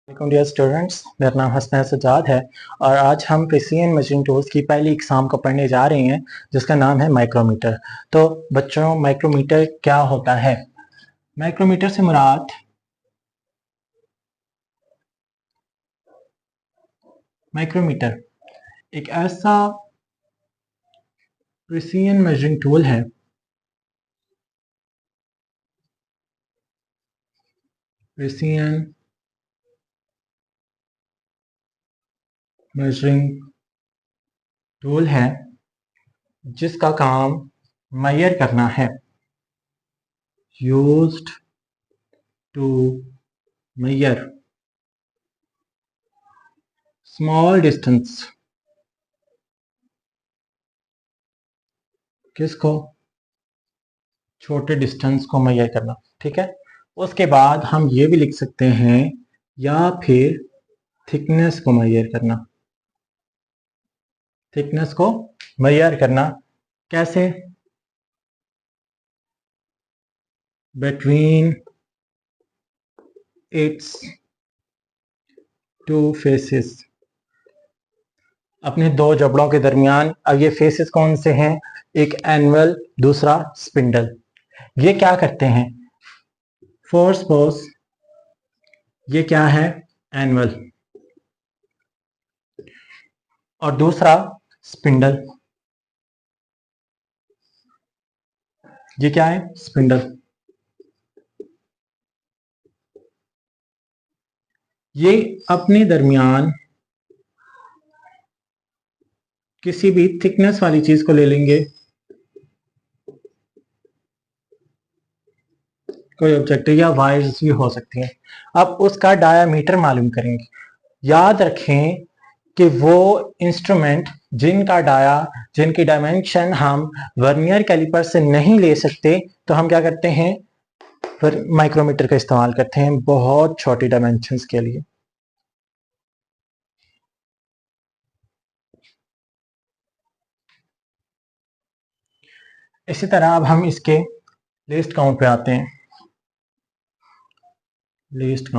वालेकुम dear students, मेरा नाम हसनैन सज्जाद है और आज हम प्रिसीजन मेजरिंग टूल्स की पहली एग्जाम को पढ़ने जा रहे हैं जिसका नाम है माइक्रोमीटर। तो बच्चों, माइक्रोमीटर क्या होता है? माइक्रोमीटर से मुराद माइक्रोमीटर एक ऐसा प्रिसीजन मेजरिंग टूल है प्रिसीजन मेजरिंग टूल है जिसका काम मेजर करना है। Used to measure small distance. किसको? छोटे डिस्टेंस को मेजर करना। ठीक है। उसके बाद हम ये भी लिख सकते हैं या फिर थिकनेस को मेजर करना। थिकनेस को मेजर करना कैसे? Between its two faces. अपने दो जबड़ों के दरमियान। अब ये फेसेस कौन से हैं? एक एनुअल, दूसरा स्पिंडल। ये क्या करते हैं? फर्स्ट सपोज ये क्या है? एनुअल। और दूसरा स्पिंडल। ये क्या है? स्पिंडल। ये अपने दरमियान किसी भी थिकनेस वाली चीज को ले लेंगे। कोई ऑब्जेक्ट या वायर्स भी हो सकती हैं। अब उसका डायामीटर मालूम करेंगे। याद रखें कि वो इंस्ट्रूमेंट जिनकी डायमेंशन हम वर्नियर कैलिपर से नहीं ले सकते, तो हम क्या करते हैं? माइक्रोमीटर का इस्तेमाल करते हैं बहुत छोटी डायमेंशंस के लिए। इसी तरह अब हम इसके लीस्ट काउंट पे आते हैं। लीस्ट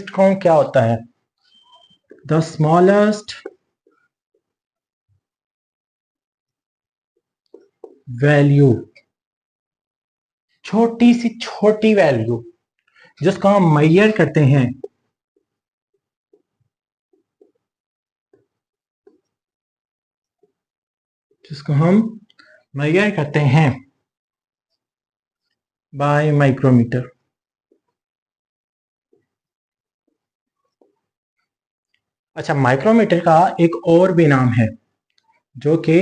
काउंट क्या होता है? द स्मॉलेस्ट वैल्यू, छोटी सी छोटी वैल्यू जिसको हम मेजर करते हैं, बाय माइक्रोमीटर। अच्छा, माइक्रोमीटर का एक और भी नाम है जो कि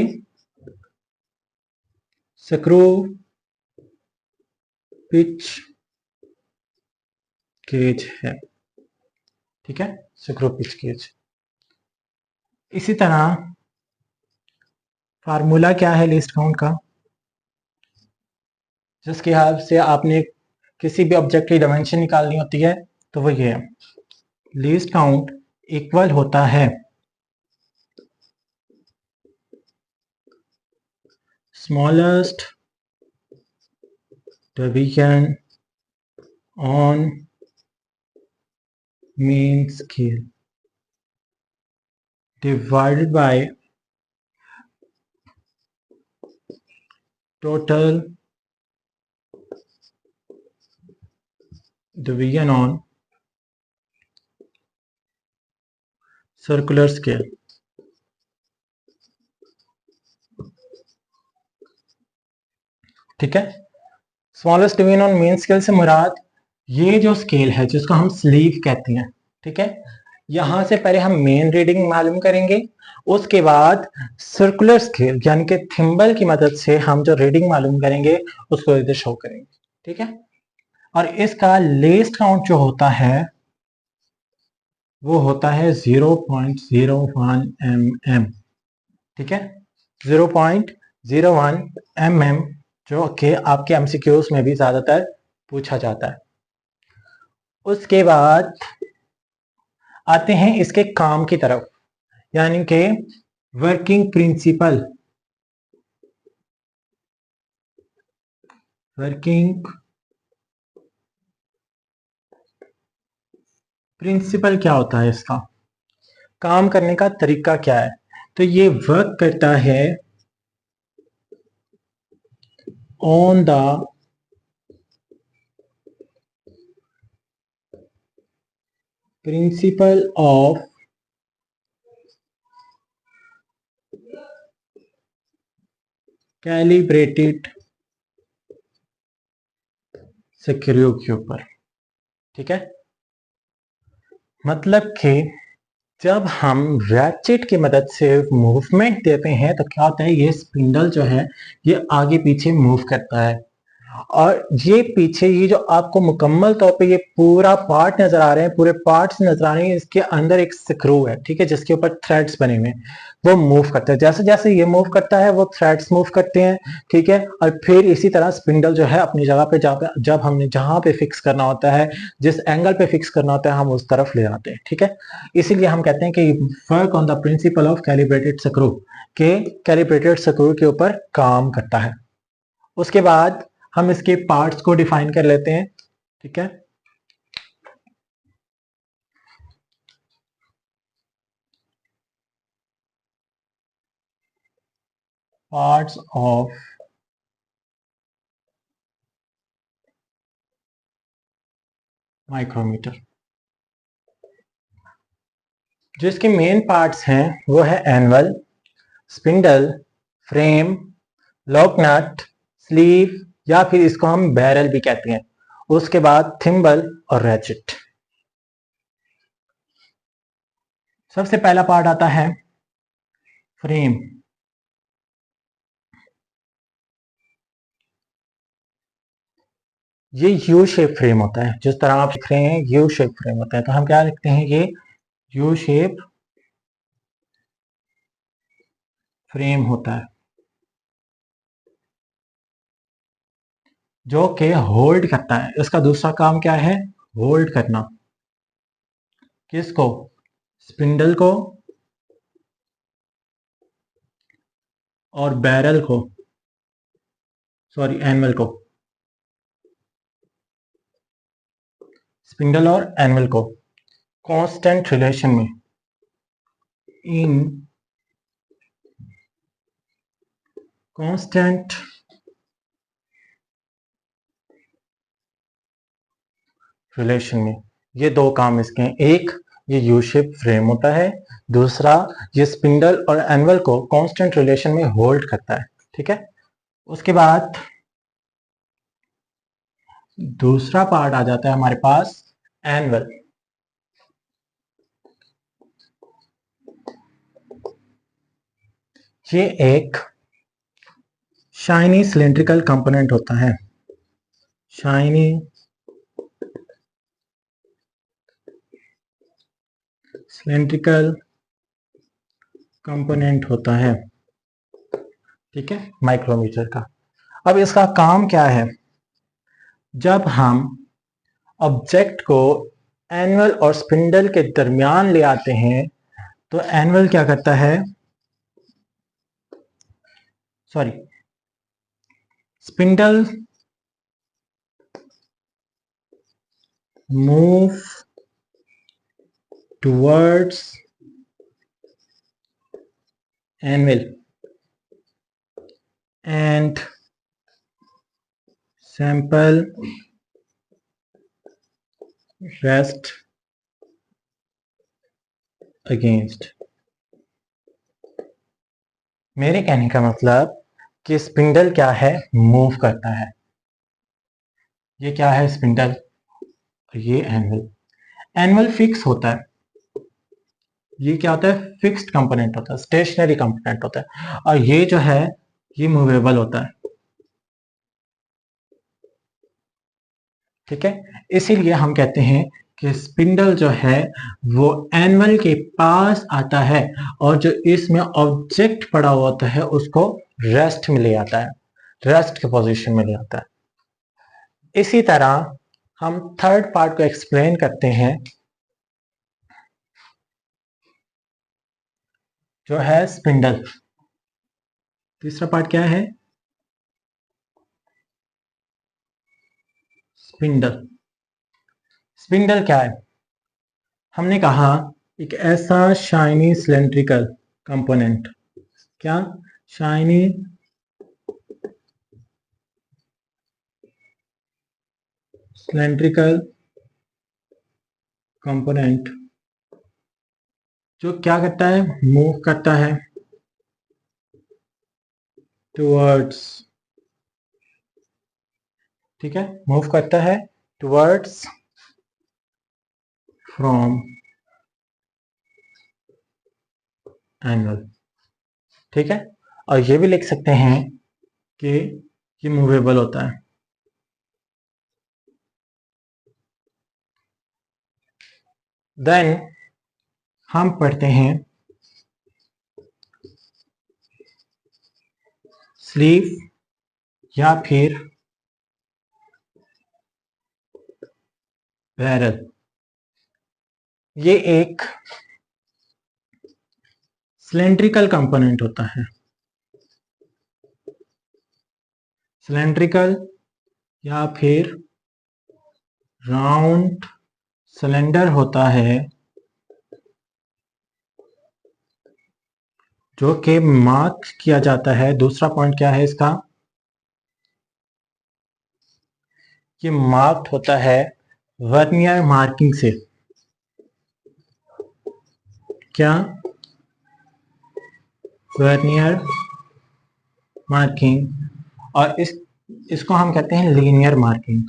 स्क्रू पिच गेज है। ठीक है, स्क्रू पिच गेज। इसी तरह फार्मूला क्या है लीस्ट काउंट का? जिसके हेल्प से आपने किसी भी ऑब्जेक्ट की डायमेंशन निकालनी होती है, तो वो ये है। लीस्ट काउंट इक्वल होता है smallest division on mean scale divided by total division on circular scale। ठीक है। Smallest division on main scale से मुराद ये जो स्केल है जिसको हम स्लीव कहते हैं। ठीक है। यहां से पहले हम मेन रीडिंग मालूम करेंगे, उसके बाद सर्कुलर स्केल यानी कि थिम्बल की मदद से हम जो रीडिंग मालूम करेंगे उसको इधर शो करेंगे। ठीक है। और इसका लीस्ट काउंट जो होता है वो होता है 0.01 mm। ठीक है, 0.01 mm, जो कि आपके एमसीक्यूज में भी ज्यादातर पूछा जाता है। उसके बाद आते हैं इसके काम की तरफ, यानी कि वर्किंग प्रिंसिपल। वर्किंग प्रिंसिपल क्या होता है इसका, काम करने का तरीका क्या है, तो ये वर्क करता है on the principle of calibrated screw के ऊपर। ठीक है, मतलब कि जब हम रैचेट की मदद से मूवमेंट देते हैं तो क्या होता है, ये स्पिंडल जो है ये आगे पीछे मूव करता है, और ये पीछे ये जो आपको मुकम्मल तौर पे ये पूरा पार्ट नजर आ रहे हैं, पूरे पार्ट्स नजर आ रहे हैं, इसके अंदर एक स्क्रू है, ठीक है, जिसके ऊपर थ्रेड्स बने हुए हैं, वो मूव करता है, जैसे जैसे ये मूव करता है वो थ्रेड्स मूव करते हैं। ठीक है, और फिर इसी तरह स्पिंडल जो है अपनी जगह पे जब हमने जहां पे फिक्स करना होता है, जिस एंगल पे फिक्स करना होता है, हम उस तरफ ले आते हैं। ठीक है, इसीलिए हम कहते हैं कि work on the principle of calibrated screw, के कैलिब्रेटेड स्क्रू के ऊपर काम करता है। उसके बाद हम इसके पार्ट्स को डिफाइन कर लेते हैं। ठीक है, पार्ट्स ऑफ माइक्रोमीटर। जो इसके मेन पार्ट्स हैं वो है anvil, spindle, frame, lock nut, sleeve, या फिर इसको हम बैरल भी कहते हैं। उसके बाद थिम्बल और रैचेट। सबसे पहला पार्ट आता है फ्रेम। ये यू शेप फ्रेम होता है, जिस तरह आप लिख रहे हैं यू शेप फ्रेम होता है, तो हम क्या लिखते हैं, ये यू शेप फ्रेम होता है, जो कि होल्ड करता है। इसका दूसरा काम क्या है, होल्ड करना। किसको, स्पिंडल को और बैरल को, सॉरी एनुअल को, स्पिंडल और एनुअल को कांस्टेंट रिलेशन में, इन कांस्टेंट रिलेशन में। ये दो काम इसके हैं, एक ये यू शेप फ्रेम होता है, दूसरा ये स्पिंडल और एनुअल को कांस्टेंट रिलेशन में होल्ड करता है। ठीक है, उसके बाद दूसरा पार्ट आ जाता है हमारे पास एनुअल। ये एक शाइनी सिलेंड्रिकल कंपोनेंट होता है, शाइनी सिलेंड्रिकल कंपोनेंट होता है। ठीक है, माइक्रोमीटर का। अब इसका काम क्या है, जब हम ऑब्जेक्ट को एनुअल और स्पिंडल के दरमियान ले आते हैं तो एनुअल क्या करता है, sorry spindle move towards annual and sample rest against. मेरे कहने का मतलब कि स्पिंडल क्या है, मूव करता है। ये क्या है, स्पिंडल, ये एनुअल। एनुअल फिक्स होता है, ये क्या होता है, फिक्स्ड कंपोनेंट होता है, स्टेशनरी कंपोनेंट होता है, और ये जो है ये मूवेबल होता है। ठीक है, इसीलिए हम कहते हैं कि स्पिंडल जो है वो एनुअल के पास आता है, और जो इसमें ऑब्जेक्ट पड़ा हुआ होता है उसको रेस्ट में ले आता है, रेस्ट के पोजीशन में ले आता है। इसी तरह हम थर्ड पार्ट को एक्सप्लेन करते हैं, जो है स्पिंडल। तीसरा पार्ट क्या है, स्पिंडल। स्पिंडल क्या है, हमने कहा एक ऐसा शाइनी सिलेंड्रिकल कंपोनेंट, क्या शाइनी सिलेंड्रिकल कंपोनेंट जो क्या करता है, मूव करता है टुवर्ड्स, ठीक है, मूव करता है टुवर्ड्स फ्रॉम एंगल, ठीक है। और ये भी लिख सकते हैं कि ये मूवेबल होता है। देन हम पढ़ते हैं स्लीव या फिर बैरल। ये एक सिलेंड्रिकल कंपोनेंट होता है, सिलेंड्रिकल या फिर राउंड सिलेंडर होता है जो कि मार्क किया जाता है। दूसरा पॉइंट क्या है इसका, ये मार्क्ड होता है वर्नियर मार्किंग से, क्या वर्नियर मार्किंग, और इसको हम कहते हैं linear marking,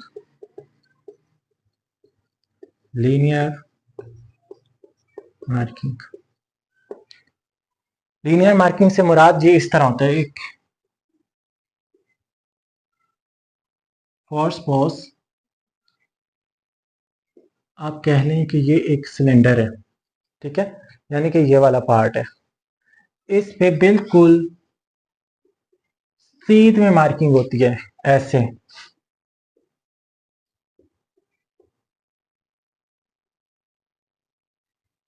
linear marking. Linear marking से मुराद ये इस तरह होता है, एक फॉर सपोज आप कह लें कि ये एक सिलेंडर है, ठीक है, यानी कि ये वाला पार्ट है, इस पे बिल्कुल सीध में मार्किंग होती है ऐसे,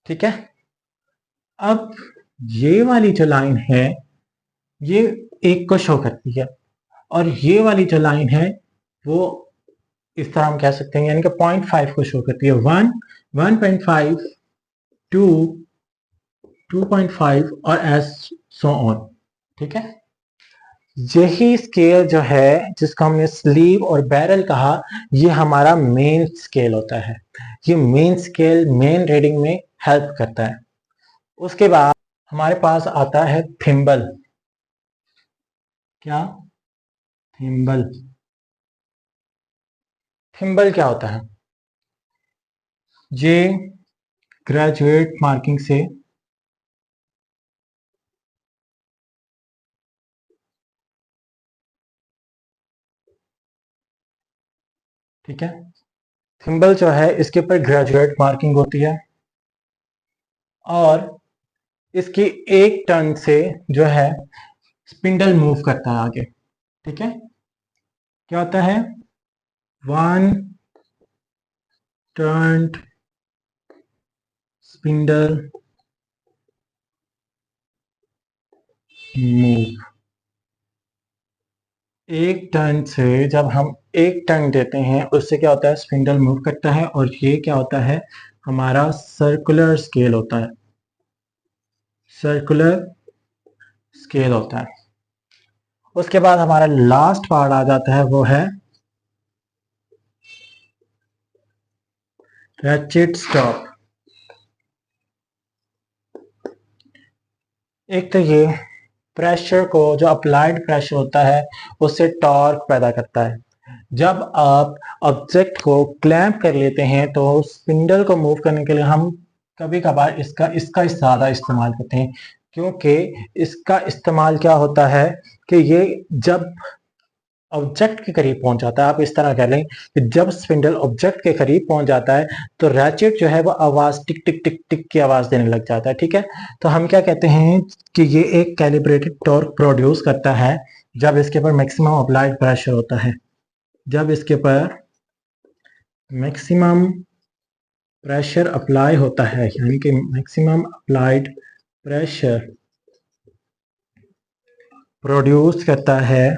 ठीक है। अब ये वाली जो लाइन है ये एक को शो करती है, और ये वाली जो लाइन है वो इस तरह हम कह सकते हैं, यानी कि 0.5 को शो करती है, 1, 1.5, 2, 2.5 और एज सो ऑन, ठीक है। यही स्केल जो है जिसको हमने स्लीव और बैरल कहा, ये हमारा मेन स्केल होता है। ये मेन स्केल मेन रीडिंग में हेल्प करता है। उसके बाद हमारे पास आता है थिम्बल, क्या थिम्बल। थिम्बल क्या होता है, ये ग्रेजुएट मार्किंग से ठीक है, थिम्बल जो है इसके ऊपर ग्रेजुएट मार्किंग होती है, और इसकी एक टर्न से जो है स्पिंडल मूव करता है आगे, ठीक है। क्या होता है, 1 टर्न्ड स्पिंडल मूव। एक टर्न से जब हम एक टर्न देते हैं उससे क्या होता है, स्पिंडल मूव करता है, और ये क्या होता है, हमारा सर्कुलर स्केल होता है, सर्कुलर स्केल होता है। उसके बाद हमारा लास्ट पार्ट आ जाता है, वो है रैचेट स्टॉप। एक तो ये प्रेशर को, जो अप्लाइड प्रेशर होता है उससे टॉर्क पैदा करता है। जब आप ऑब्जेक्ट को क्लैंप कर लेते हैं तो स्पिंडल को मूव करने के लिए हम कभी कभार इसका इसका ज़्यादा इस्तेमाल करते हैं, क्योंकि इसका इस्तेमाल क्या होता है कि ये जब ऑब्जेक्ट के करीब पहुंच जाता है, आप इस तरह कह लें कि जब स्पिंडल ऑब्जेक्ट के करीब पहुंच जाता है तो रैचेट जो है वो आवाज टिक टिक टिक टिक की आवाज देने लग जाता है, ठीक है। तो हम क्या कहते हैं कि ये एक कैलिब्रेटेड टॉर्क प्रोड्यूस करता है जब इसके ऊपर मैक्सिमम अप्लाइड प्रेशर होता है, जब इसके ऊपर मैक्सिमम प्रेशर अप्लाई होता है, यानी कि मैक्सिमम अप्लाइड प्रेशर प्रोड्यूस करता है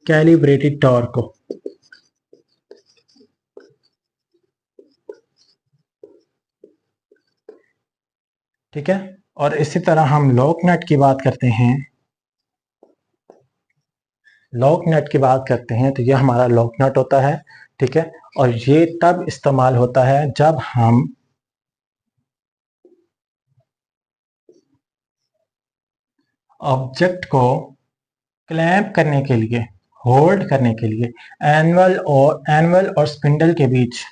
कैलिब्रेटेड टॉर्क को। ठीक है। और इसी तरह हम लॉक नट की बात करते हैं। लॉक नट की बात करते हैं तो ये हमारा लॉक नट होता है, ठीक है। और ये तब इस्तेमाल होता है जब हम ऑब्जेक्ट को क्लैंप करने के लिए, होल्ड करने के लिए एनुअल और स्पिंडल के बीच,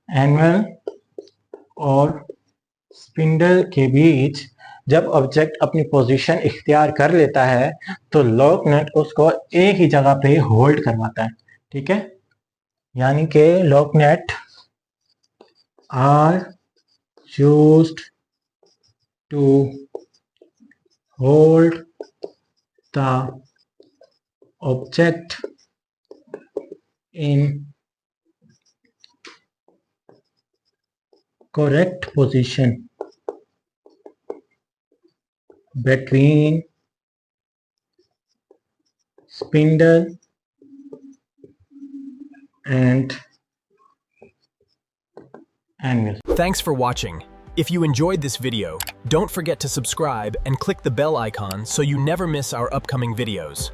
एनुअल और स्पिंडल के बीच जब ऑब्जेक्ट अपनी पोजीशन इख्तियार कर लेता है तो लॉक नट उसको एक ही जगह पे होल्ड करवाता है, ठीक है। यानी कि lock nut are used to hold the object in correct position between spindle and anvil. Thanks for watching. If you enjoyed this video, don't forget to subscribe and click the bell icon so you never miss our upcoming videos.